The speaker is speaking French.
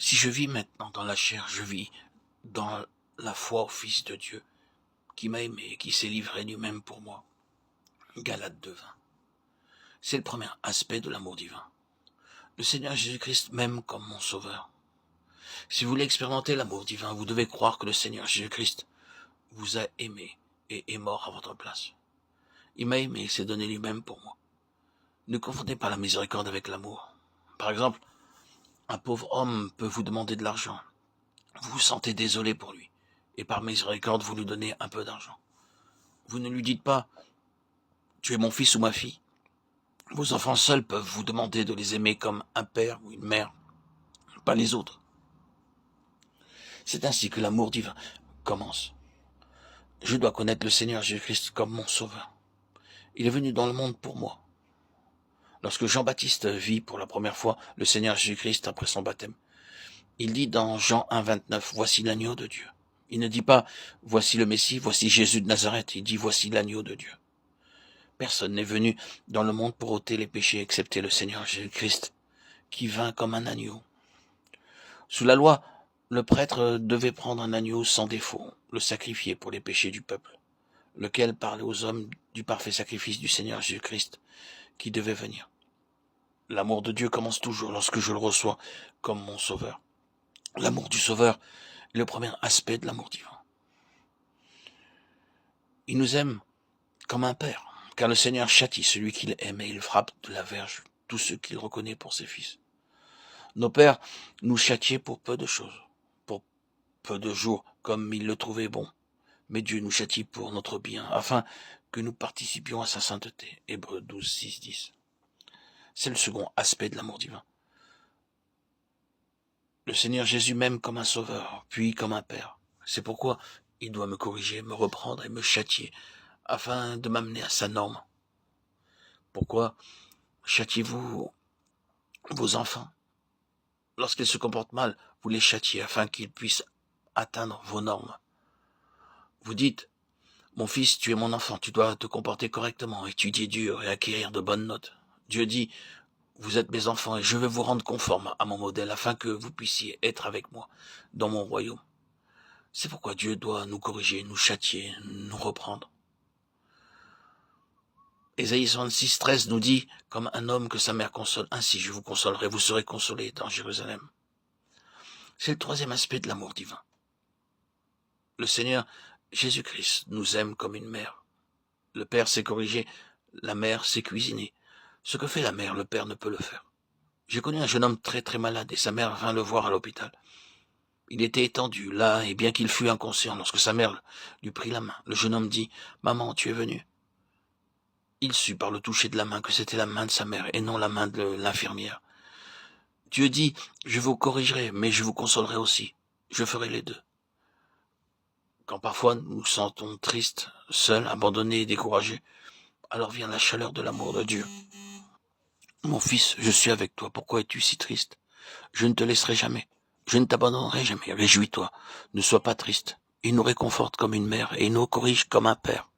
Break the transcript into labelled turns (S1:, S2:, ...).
S1: Si je vis maintenant dans la chair, je vis dans la foi au Fils de Dieu, qui m'a aimé et qui s'est livré lui-même pour moi. Galates 2:20. C'est le premier aspect de l'amour divin. Le Seigneur Jésus-Christ m'aime comme mon sauveur. Si vous voulez expérimenter l'amour divin, vous devez croire que le Seigneur Jésus-Christ vous a aimé et est mort à votre place. Il m'a aimé et s'est donné lui-même pour moi. Ne confondez pas la miséricorde avec l'amour. Par exemple, un pauvre homme peut vous demander de l'argent. Vous vous sentez désolé pour lui, et par miséricorde, vous lui donnez un peu d'argent. Vous ne lui dites pas « Tu es mon fils ou ma fille ». Vos enfants seuls peuvent vous demander de les aimer comme un père ou une mère, pas les autres. C'est ainsi que l'amour divin commence. Je dois connaître le Seigneur Jésus-Christ comme mon sauveur. Il est venu dans le monde pour moi. Lorsque Jean-Baptiste vit pour la première fois le Seigneur Jésus-Christ après son baptême, il dit dans Jean 1:29, « Voici l'agneau de Dieu ». Il ne dit pas « Voici le Messie, voici Jésus de Nazareth ». Il dit « Voici l'agneau de Dieu ». Personne n'est venu dans le monde pour ôter les péchés excepté le Seigneur Jésus-Christ, qui vint comme un agneau. Sous la loi, le prêtre devait prendre un agneau sans défaut, le sacrifier pour les péchés du peuple, lequel parlait aux hommes du parfait sacrifice du Seigneur Jésus-Christ, qui devait venir. L'amour de Dieu commence toujours lorsque je le reçois comme mon sauveur. L'amour du sauveur est le premier aspect de l'amour divin. Il nous aime comme un père, car le Seigneur châtie celui qu'il aime et il frappe de la verge tous ceux qu'il reconnaît pour ses fils. Nos pères nous châtiaient pour peu de choses, pour peu de jours, comme ils le trouvaient bon. Mais Dieu nous châtie pour notre bien, afin que nous participions à sa sainteté. Hébreux 12:6-10. C'est le second aspect de l'amour divin. Le Seigneur Jésus m'aime comme un sauveur, puis comme un père. C'est pourquoi il doit me corriger, me reprendre et me châtier, afin de m'amener à sa norme. Pourquoi châtiez-vous vos enfants? Lorsqu'ils se comportent mal, vous les châtiez afin qu'ils puissent atteindre vos normes. Vous dites, mon fils, tu es mon enfant, tu dois te comporter correctement, étudier dur et acquérir de bonnes notes. Dieu dit, vous êtes mes enfants et je vais vous rendre conformes à mon modèle afin que vous puissiez être avec moi dans mon royaume. C'est pourquoi Dieu doit nous corriger, nous châtier, nous reprendre. Ésaïe 66:13 nous dit, comme un homme que sa mère console, ainsi je vous consolerai, vous serez consolés dans Jérusalem. C'est le troisième aspect de l'amour divin. Le Seigneur Jésus-Christ nous aime comme une mère. Le Père sait corriger, la mère sait cuisiner. Ce que fait la mère, le Père ne peut le faire. J'ai connu un jeune homme très très malade et sa mère vint le voir à l'hôpital. Il était étendu, là, et bien qu'il fût inconscient, lorsque sa mère lui prit la main, le jeune homme dit « Maman, tu es venue ?» Il sut par le toucher de la main que c'était la main de sa mère et non la main de l'infirmière. Dieu dit « Je vous corrigerai, mais je vous consolerai aussi. Je ferai les deux. » Quand parfois nous nous sentons tristes, seuls, abandonnés et découragés, alors vient la chaleur de l'amour de Dieu. « Mon fils, je suis avec toi, pourquoi es-tu si triste? Je ne te laisserai jamais. Je ne t'abandonnerai jamais. Réjouis-toi. Ne sois pas triste. Il nous réconforte comme une mère et il nous corrige comme un père.